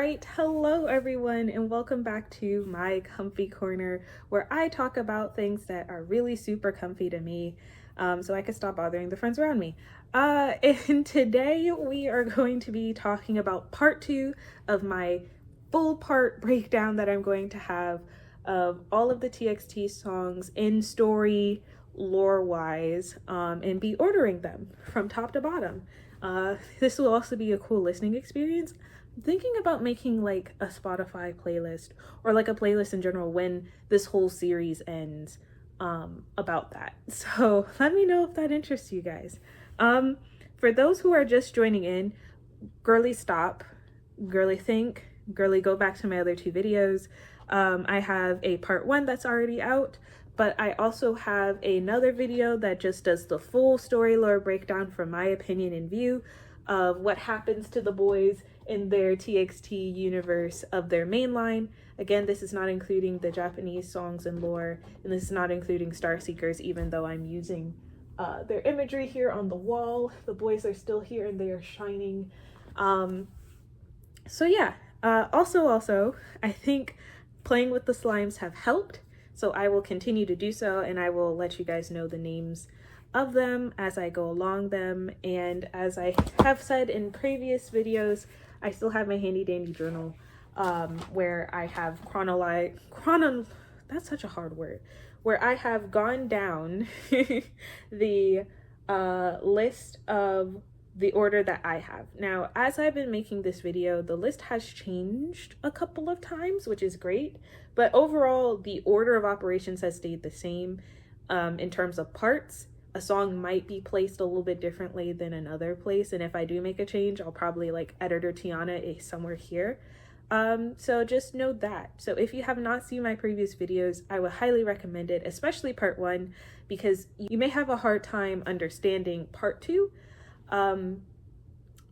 right, hello everyone, and welcome back to my comfy corner where I talk about things that are really super comfy to me, so I can stop bothering the friends around me. And today we are going to be talking about part 2 of my full part breakdown that I'm going to have of all of the TXT songs in story, lore-wise, and be ordering them from top to bottom. This will also be a cool listening experience. I'm thinking about making like a Spotify playlist or like a playlist in general when this whole series ends, about that. So let me know if that interests you guys. For those who are just joining in, girly stop, girly think, girly go back to my other 2 videos. I have a part 1 that's already out, but I also have another video that just does the full story lore breakdown from my opinion and view of what happens to the boys in their TXT universe of their main line. Again, this is not including the Japanese songs and lore, and this is not including Star Seekers, even though I'm using their imagery here on the wall. The boys are still here and they are shining. So yeah, also, I think playing with the slimes have helped. So I will continue to do so, and I will let you guys know the names of them as I go along them. And as I have said in previous videos, I still have my handy dandy journal where I have that's such a hard word, where I have gone down the list of the order that I have. Now, as I've been making this video, the list has changed a couple of times, which is great, but overall the order of operations has stayed the same. In terms of parts, a song might be placed a little bit differently than another place, and if I do make a change, I'll probably like editor Tiana somewhere here. So just know that. So if you have not seen my previous videos, I would highly recommend it, especially part 1, because you may have a hard time understanding part 2,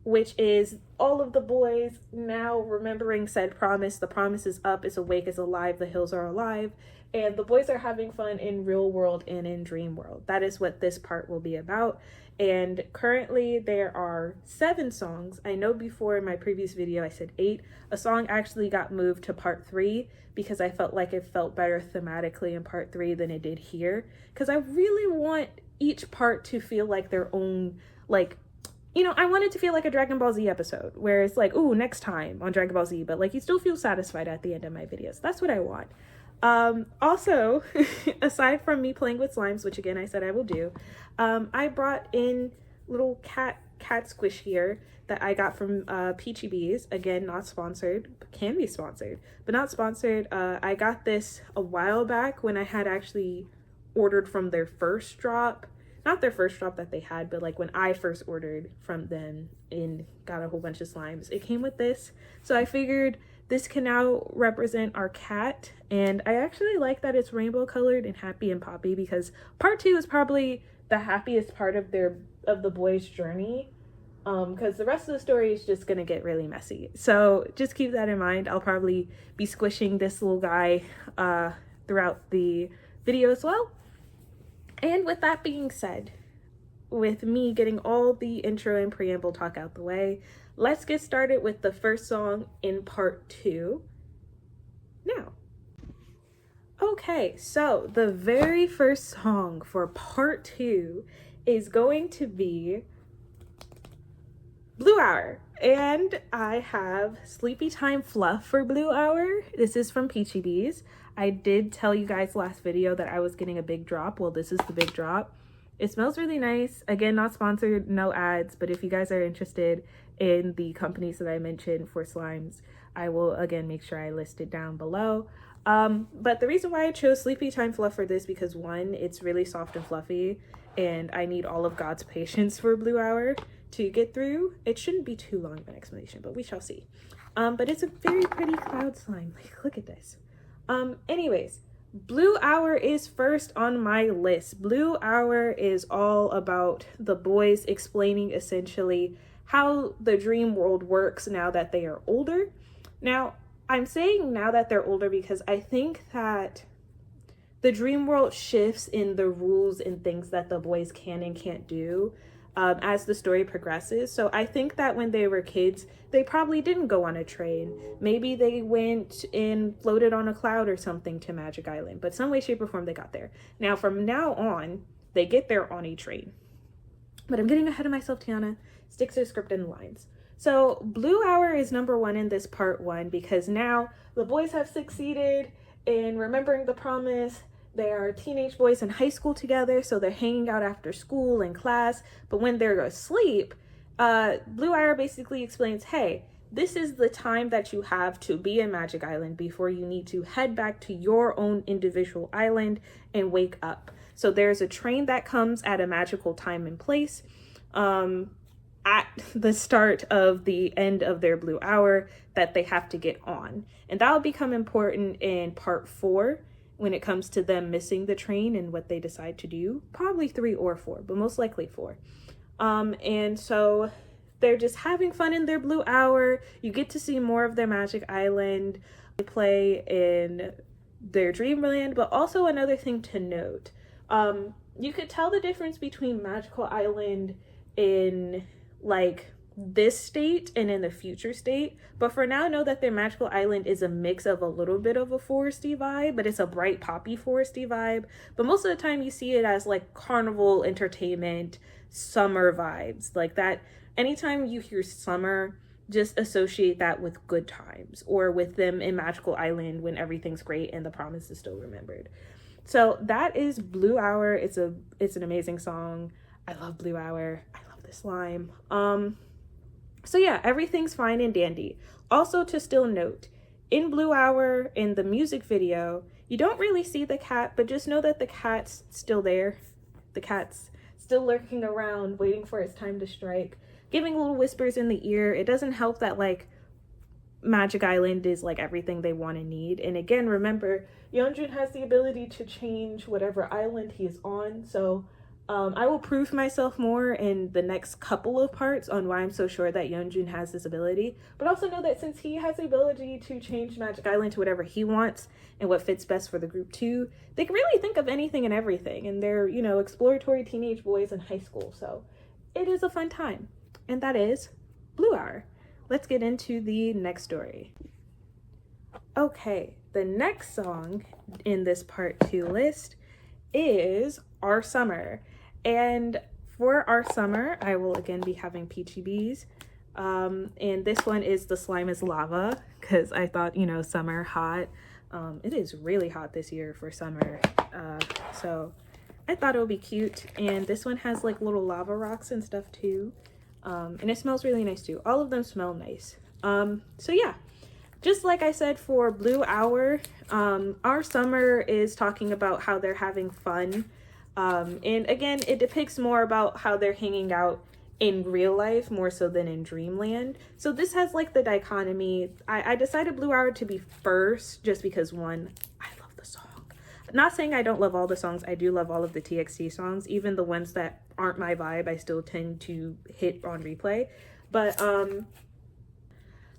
which is all of the boys now remembering said promise. The promise is up, is awake, is alive, the hills are alive, and the boys are having fun in real world and in dream world. That is what this part will be about. And currently there are 7 songs. I know before in my previous video I said 8. A song actually got moved to part 3 because I felt like it felt better thematically in part 3 than it did here, because I really want each part to feel like their own, like, you know, I want it to feel like a Dragon Ball Z episode where it's like, ooh, next time on Dragon Ball Z, but like you still feel satisfied at the end of my videos. That's what I want. Also, aside from me playing with slimes, which again I said I will do, I brought in little cat squish here that I got from Peachybbies. Again, not sponsored, but can be sponsored, but not sponsored. I got this a while back when I had actually ordered from their first drop. Not their first drop that they had, but like when I first ordered from them and got a whole bunch of slimes, it came with this. So I figured this can now represent our cat, and I actually like that it's rainbow colored and happy and poppy, because part 2 is probably the happiest part of the boys' journey, because the rest of the story is just gonna get really messy. So just keep that in mind. I'll probably be squishing this little guy throughout the video as well. And with that being said, with me getting all the intro and preamble talk out the way, let's get started with the first song in part 2 now. Okay, so the very first song for part 2 is going to be Blue Hour. And I have Sleepy Time Fluff for Blue Hour. This is from Peachybbies. I did tell you guys last video that I was getting a big drop. Well, this is the big drop. It smells really nice. Again, not sponsored, no ads, but if you guys are interested in the companies that I mentioned for slimes, I will again make sure I list it down below. But the reason why I chose Sleepy Time Fluff for this, because 1, it's really soft and fluffy, and I need all of God's patience for Blue Hour to get through. It shouldn't be too long of an explanation, but we shall see. But it's a very pretty cloud slime. Like, look at this. Anyways, Blue Hour is first on my list. Blue Hour is all about the boys explaining essentially how the dream world works now that they are older. Now, I'm saying now that they're older because I think that the dream world shifts in the rules and things that the boys can and can't do. as the story progresses. So I think that when they were kids, they probably didn't go on a train. Maybe they went and floated on a cloud or something to Magic Island, but some way, shape, or form they got there. Now, from now on, they get there on a train. But I'm getting ahead of myself, Tiana. Stick to the script and the lines. So Blue Hour is number 1 in this part 1 because now the boys have succeeded in remembering the promise. They are teenage boys in high school together, so they're hanging out after school and class. But when they're asleep, Blue Hour basically explains, hey, this is the time that you have to be in Magic Island before you need to head back to your own individual island and wake up. So there's a train that comes at a magical time and place at the start of the end of their Blue Hour that they have to get on. And that'll become important in part 4 when it comes to them missing the train and what they decide to do. Probably 3 or 4, but most likely 4. And so they're just having fun in their Blue Hour. You get to see more of their Magic Island. They play in their Dreamland, but also another thing to note, you could tell the difference between Magical Island in like this state and in the future state, but for now know that their Magical Island is a mix of a little bit of a foresty vibe, but it's a bright poppy foresty vibe. But most of the time you see it as like carnival entertainment, summer vibes like that. Anytime you hear summer, just associate that with good times or with them in Magical Island when everything's great and the promise is still remembered. So that is Blue Hour. It's an amazing song. I love Blue Hour. I love this slime. So yeah, everything's fine and dandy. Also to still note, in Blue Hour, in the music video, you don't really see the cat, but just know that the cat's still there. The cat's still lurking around, waiting for its time to strike, giving little whispers in the ear. It doesn't help that like Magic Island is like everything they want and need. And again, remember, Yeonjun has the ability to change whatever island he is on. So I will prove myself more in the next couple of parts on why I'm so sure that Yeonjun has this ability. But also know that since he has the ability to change Magic Island to whatever he wants and what fits best for the group too, they can really think of anything and everything. And they're, you know, exploratory teenage boys in high school. So it is a fun time. And that is Blue Hour. Let's get into the next story. Okay, the next song in this part 2 list is Our Summer. And for Our Summer, I will again be having Peachybbies. And this one is The Slime is Lava, because I thought, you know, summer, hot. It is really hot this year for summer. So I thought it would be cute. And this one has like little lava rocks and stuff too. And it smells really nice too. All of them smell nice. So yeah, just like I said for Blue Hour, Our Summer is talking about how they're having fun. And again, it depicts more about how they're hanging out in real life more so than in Dreamland. So this has like the dichotomy. I decided Blue Hour to be first just because one, I love the song. Not saying I don't love all the songs. I do love all of the TXT songs. Even the ones that aren't my vibe, I still tend to hit on replay. But the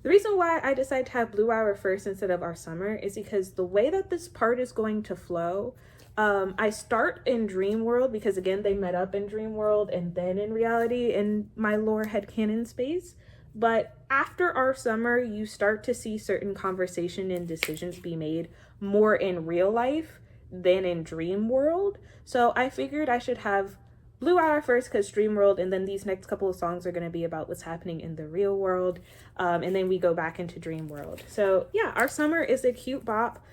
reason why I decided to have Blue Hour first instead of Our Summer is because the way that this part is going to flow, I start in Dream World because again, they met up in Dream World and then in reality in my lore headcanon space. But after Our Summer, you start to see certain conversation and decisions be made more in real life than in Dream World. So I figured I should have Blue Hour first because Dream World, and then these next couple of songs are going to be about what's happening in the real world. And then we go back into Dream World. So yeah, Our Summer is a cute bop.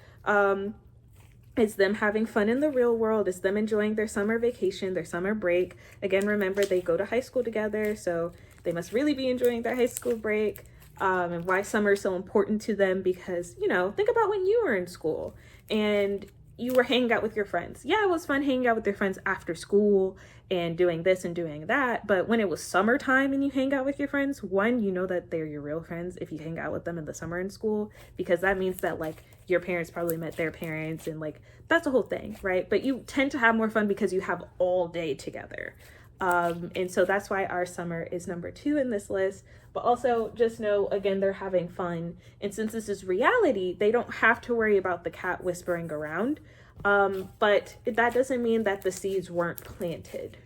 It's them having fun in the real world. It's them enjoying their summer vacation, their summer break. Again, remember, they go to high school together, so they must really be enjoying their high school break. And why summer is so important to them because, you know, think about when you were in school and you were hanging out with your friends. Yeah, it was fun hanging out with your friends after school and doing this and doing that. But when it was summertime and you hang out with your friends, one, you know that they're your real friends if you hang out with them in the summer in school, because that means that like your parents probably met their parents and like that's a whole thing, right? But you tend to have more fun because you have all day together. And so that's why Our Summer is number 2 in this list. But also just know, again, they're having fun. And since this is reality, they don't have to worry about the cat whispering around. But that doesn't mean that the seeds weren't planted.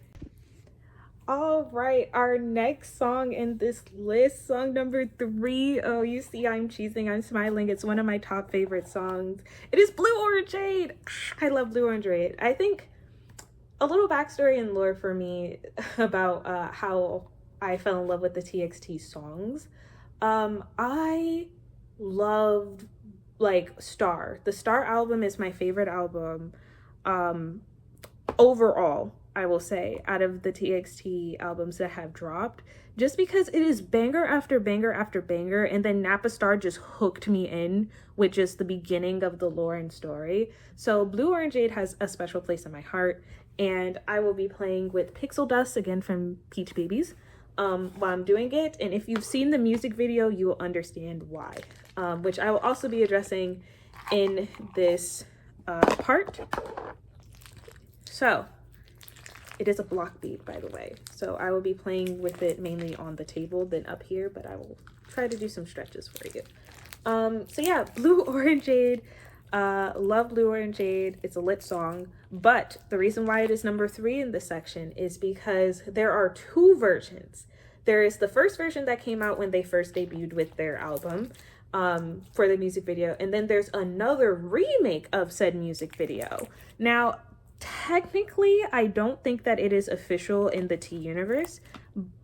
All right, our next song in this list, song number 3. Oh, you see I'm cheesing, I'm smiling. It's one of my top favorite songs. It is Blue Orangeade. I love Blue Orangeade. I think a little backstory and lore for me about how I fell in love with the TXT songs. I loved like Star. The Star album is my favorite album overall, I will say, out of the TXT albums that have dropped, just because it is banger after banger after banger. And then Napa Star just hooked me in with just the beginning of the lore and story. So Blue Orangeade has a special place in my heart, and I will be playing with Pixel Dust again from Peachybbies while I'm doing it. And if you've seen the music video, you will understand why, which I will also be addressing in this part. So it is a block bead, by the way, so I will be playing with it mainly on the table than up here, but I will try to do some stretches for you. So yeah, Blue Orangeade. Love Blue Orangeade. It's a lit song, but the reason why it is number 3 in this section is because there are 2 versions. There is the first version that came out when they first debuted with their album for the music video, and then there's another remake of said music video. Now, technically, I don't think that it is official in the T universe,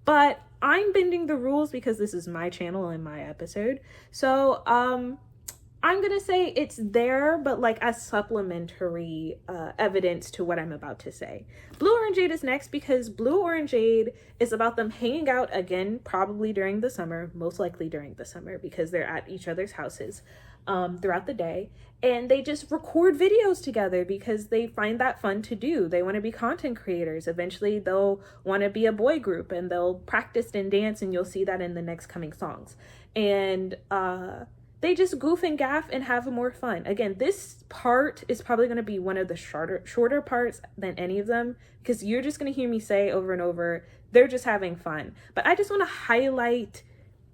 but I'm bending the rules because this is my channel and my episode. So, I'm gonna say it's there, but like as supplementary evidence to what I'm about to say. Blue Orangeade is next because Blue Orangeade is about them hanging out again, probably during the summer, most likely during the summer because they're at each other's houses throughout the day. And they just record videos together because they find that fun to do. They want to be content creators. Eventually they'll want to be a boy group and they'll practice and dance, and you'll see that in the next coming songs. And they just goof and gaff and have more fun. Again, this part is probably going to be one of the shorter parts than any of them, because you're just going to hear me say over and over, they're just having fun. But I just want to highlight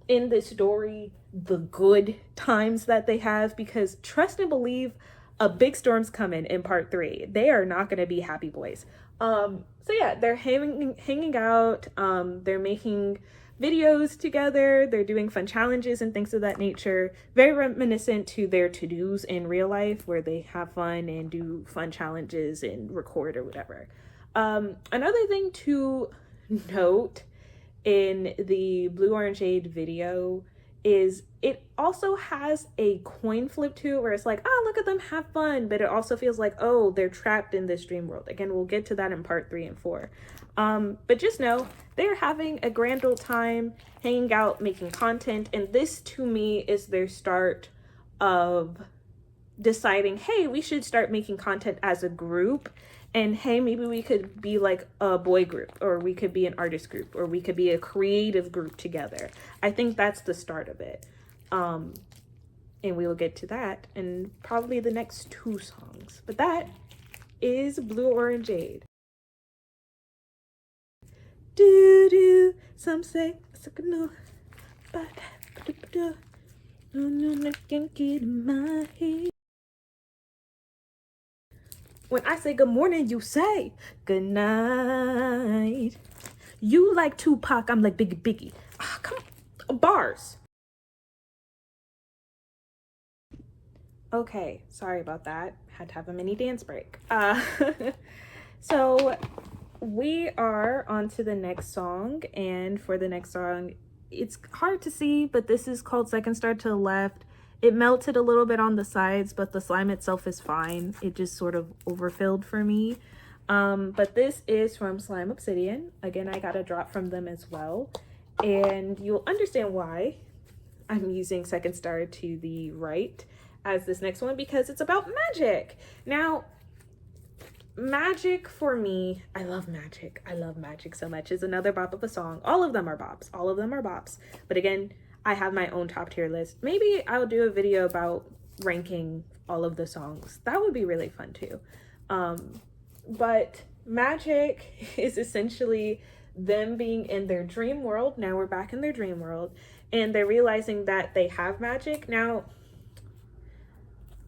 in this story the good times that they have, because trust and believe, a big storm's coming in part 3. They are not going to be happy boys. So yeah, they're hanging out. They're making videos together, they're doing fun challenges and things of that nature, very reminiscent to their to-dos in real life where they have fun and do fun challenges and record or whatever. Another thing to note in the Blue Orangeade video is it also has a coin flip to it where it's like, oh, look at them have fun, but it also feels like, oh, they're trapped in this dream world. Again, we'll get to that in part 3 and 4. But just know they're having a grand old time hanging out, making content, and this to me is their start of deciding, hey, we should start making content as a group, and hey, maybe we could be like a boy group, or we could be an artist group, or we could be a creative group together. I think that's the start of it. And we will get to that in probably the next 2 songs, but that is Blue Orangeade. Do some say no, but no, I can't get in my head. When I say good morning, you say good night. You like Tupac, I'm like Biggie. Ah, come on, bars. Okay, sorry about that. Had to have a mini dance break. So we are on to the next song, and for the next song, it's hard to see, but this is called Second Star to the Left. It melted a little bit on the sides, but the slime itself is fine. It just sort of overfilled for me. But this is from Slime Obsidian. Again, I got a drop from them as well, and you'll understand why I'm using Second Star to the right as this next one, because it's about magic. Now, magic for me, I love magic. I love magic so much. It's another bop of a song. All of them are bops. All of them are bops. But again, I have my own top tier list. Maybe I'll do a video about ranking all of the songs. That would be really fun too. But magic is essentially them being in their dream world. Now we're back in their dream world, and they're realizing that they have magic. Now,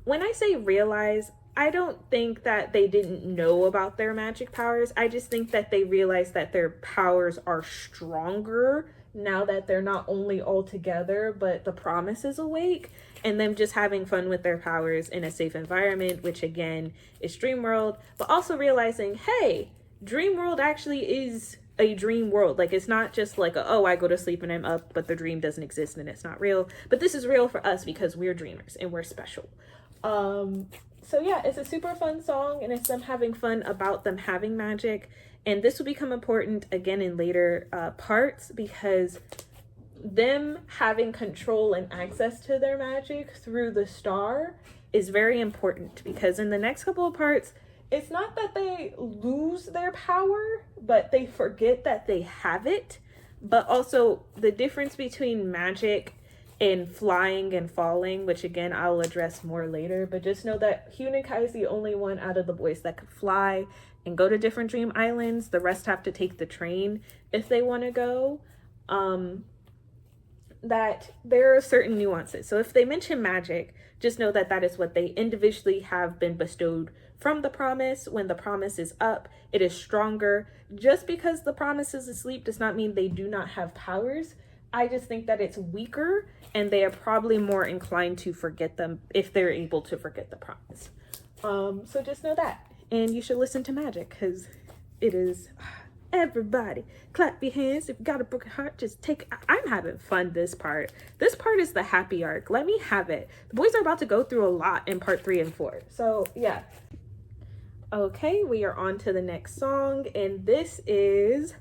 when I say realize, I don't think that they didn't know about their magic powers. I just think that they realized that their powers are stronger now that they're not only all together, but the promise is awake, and them just having fun with their powers in a safe environment, which again is dream world, but also realizing, hey, dream world actually is a dream world. Like, it's not just like oh, I go to sleep and I'm up, but the dream doesn't exist and it's not real. But this is real for us because we're dreamers and we're special. So yeah, it's a super fun song, and it's them having fun about them having magic. And this will become important again in later parts, because them having control and access to their magic through the star is very important, because in the next couple of parts, it's not that they lose their power, but they forget that they have it. But also the difference between magic and flying and falling, which again I'll address more later, but just know that Huening-Kai is the only one out of the boys that could fly and go to different dream islands. The rest have to take the train if they want to go. That there are certain nuances. So if they mention magic, just know that that is what they individually have been bestowed from the promise. When the promise is up, it is stronger. Just because the promise is asleep does not mean they do not have powers. I just think that it's weaker, and they are probably more inclined to forget them if they're able to forget the promise. So just know that. And you should listen to magic, because it is... Everybody, clap your hands. If you got a broken heart, just take... I'm having fun this part. This part is the happy arc. Let me have it. The boys are about to go through a lot in part 3 and 4. So, yeah. Okay, we are on to the next song. And this is...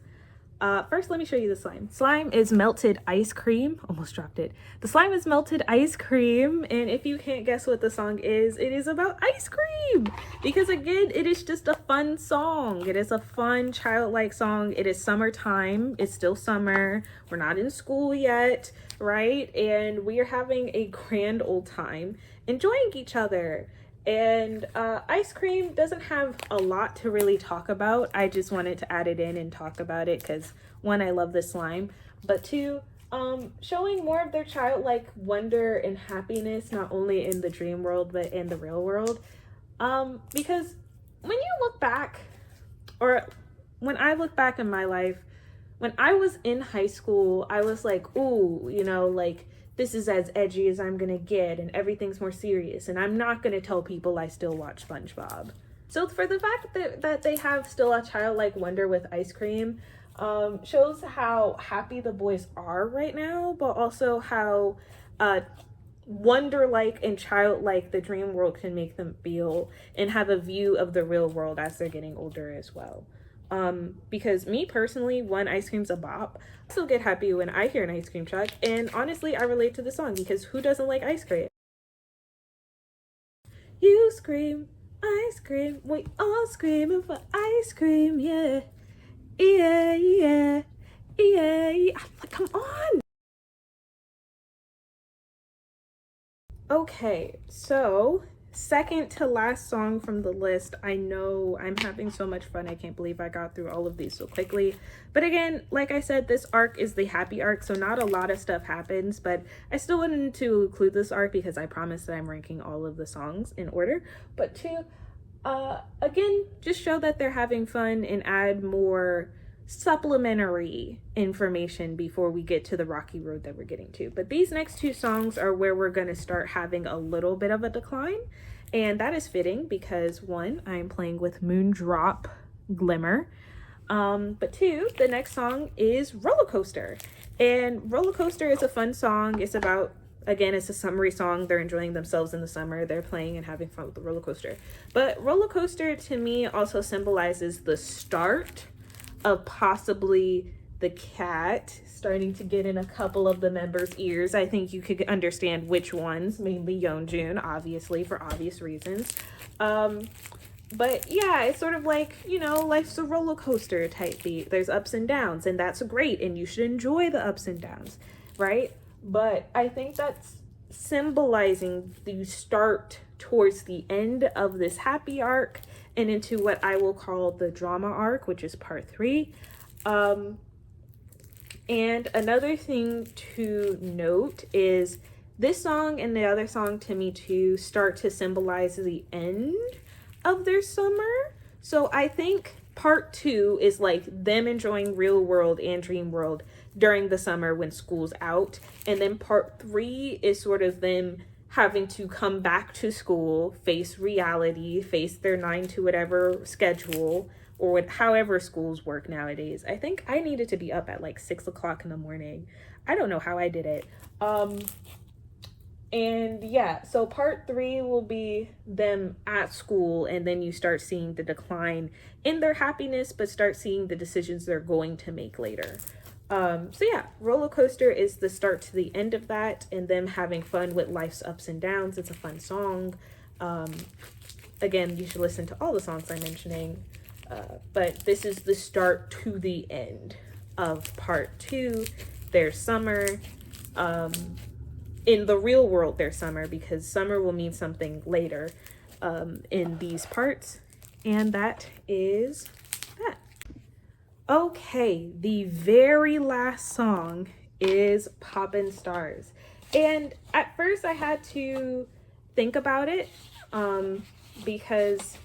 first, let me show you the slime. Slime is melted ice cream. Almost dropped it. The slime is melted ice cream. And if you can't guess what the song is, it is about ice cream. Because again, it is just a fun song. It is a fun, childlike song. It is summertime. It's still summer. We're not in school yet, right? And we are having a grand old time enjoying each other. And ice cream doesn't have a lot to really talk about. I just wanted to add it in and talk about it because, one, I love the slime, but two, showing more of their childlike wonder and happiness, not only in the dream world, but in the real world. Because when you look back, or when I look back in my life, when I was in high school, I was like, ooh, you know, like, this is as edgy as I'm gonna get, and everything's more serious, and I'm not gonna tell people I still watch SpongeBob. So for the fact that they have still a childlike wonder with ice cream, shows how happy the boys are right now, but also how wonder-like and childlike the dream world can make them feel, and have a view of the real world as they're getting older as well. Because me personally, one, ice cream's a bop. I still get happy when I hear an ice cream truck, and honestly I relate to the song, because who doesn't like ice cream? You scream ice cream, we all screaming for ice cream, yeah, yeah, yeah, yeah, yeah. Come on. Okay, so second to last song from the list. I know I'm having so much fun. I can't believe I got through all of these so quickly. But again, like I said, this arc is the happy arc, so not a lot of stuff happens, but I still wanted to include this arc because I promised that I'm ranking all of the songs in order. But two, again, just show that they're having fun and add more supplementary information before we get to the rocky road that we're getting to. But these next two songs are where we're going to start having a little bit of a decline, and that is fitting because, one, I'm playing with Moondrop Glimmer, but two, the next song is Roller Coaster. And Roller Coaster is a fun song. It's about, again, it's a summery song. They're enjoying themselves in the summer. They're playing and having fun with the roller coaster. But roller coaster to me also symbolizes the start of possibly the cat starting to get in a couple of the members' ears. I think you could understand which ones, mainly Yeonjun, obviously, for obvious reasons. But yeah, it's sort of like, you know, life's a roller coaster type beat. There's ups and downs, and that's great, and you should enjoy the ups and downs, right? But I think that's symbolizing the start towards the end of this happy arc and into what I will call the drama arc, which is part 3. And another thing to note is this song and the other song to me too start to symbolize the end of their summer. So I think part 2 is like them enjoying real world and dream world during the summer when school's out. And then part 3 is sort of them having to come back to school, face reality, face their 9 to whatever schedule, or however schools work nowadays. I think I needed to be up at like 6 o'clock in the morning. I don't know how I did it. And yeah, so part 3 will be them at school, and then you start seeing the decline in their happiness, but start seeing the decisions they're going to make later. So yeah, Roller Coaster is the start to the end of that, and them having fun with life's ups and downs. It's a fun song. Again, you should listen to all the songs I'm mentioning, but this is the start to the end of part 2, their summer. In the real world, their summer, because summer will mean something later in these parts. And that is that. Okay, the very last song is Poppin' Stars. And at first I had to think about it because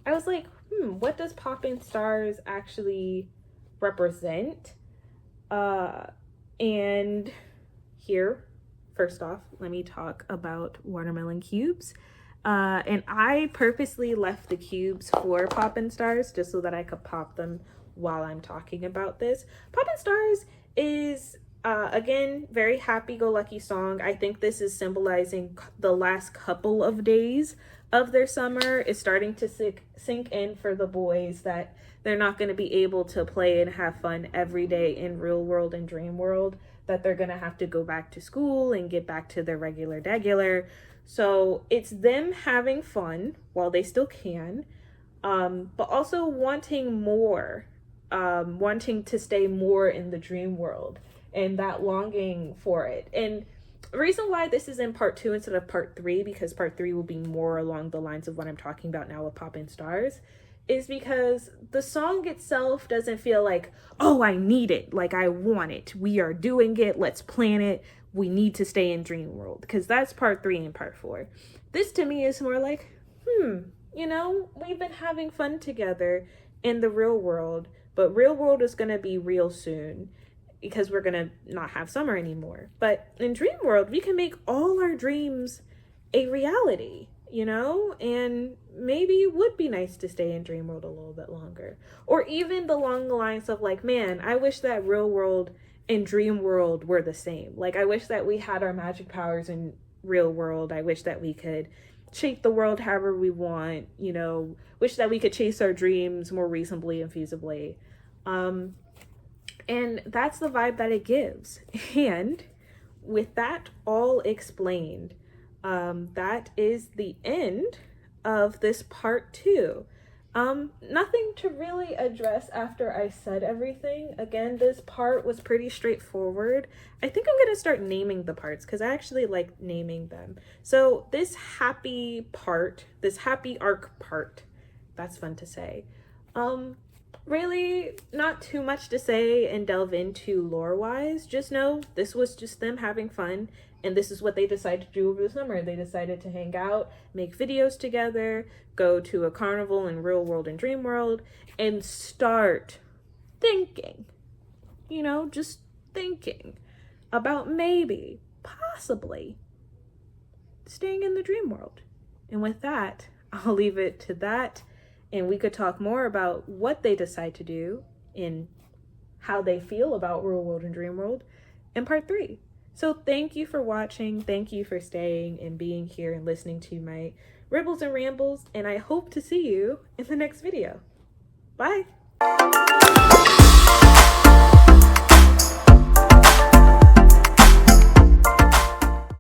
I was like, what does Poppin' Stars actually represent? And here, first off, let me talk about watermelon cubes. And I purposely left the cubes for Poppin' Stars just so that I could pop them while I'm talking about this. Poppin' Stars is, again, very happy-go-lucky song. I think this is symbolizing the last couple of days of their summer. Is starting to sink in for the boys that they're not going to be able to play and have fun every day in real world and dream world, that they're going to have to go back to school and get back to their regular. So it's them having fun while they still can, but also wanting more, wanting to stay more in the dream world and that longing for it. And the reason why this is in part 2 instead of part 3, because part 3 will be more along the lines of what I'm talking about now with Poppin' Stars, is because the song itself doesn't feel like, oh, I need it, like I want it, we are doing it, let's plan it, we need to stay in dream world, because that's part 3 and part 4. This to me is more like, you know, we've been having fun together in the real world, but real world is going to be real soon because we're going to not have summer anymore. But in dream world, we can make all our dreams a reality, you know, and maybe it would be nice to stay in dream world a little bit longer. Or even along the lines of like, man, I wish that real world and dream world were the same. Like, I wish that we had our magic powers in real world. I wish that we could shape the world however we want, you know, wish that we could chase our dreams more reasonably and feasibly. And that's the vibe that it gives. And with that all explained, that is the end of this part 2. Nothing to really address after I said everything. Again, this part was pretty straightforward. I think I'm gonna start naming the parts because I actually like naming them. So this happy part, this happy arc part, that's fun to say. Really not too much to say and delve into lore-wise. Just know this was just them having fun, and this is what they decided to do over the summer. They decided to hang out, make videos together, go to a carnival in real world and dream world, and start thinking, you know, just thinking about maybe, possibly staying in the dream world. And with that, I'll leave it to that. And we could talk more about what they decide to do and how they feel about real world and dream world in part 3. So thank you for watching. Thank you for staying and being here and listening to my ribbles and rambles. And I hope to see you in the next video. Bye.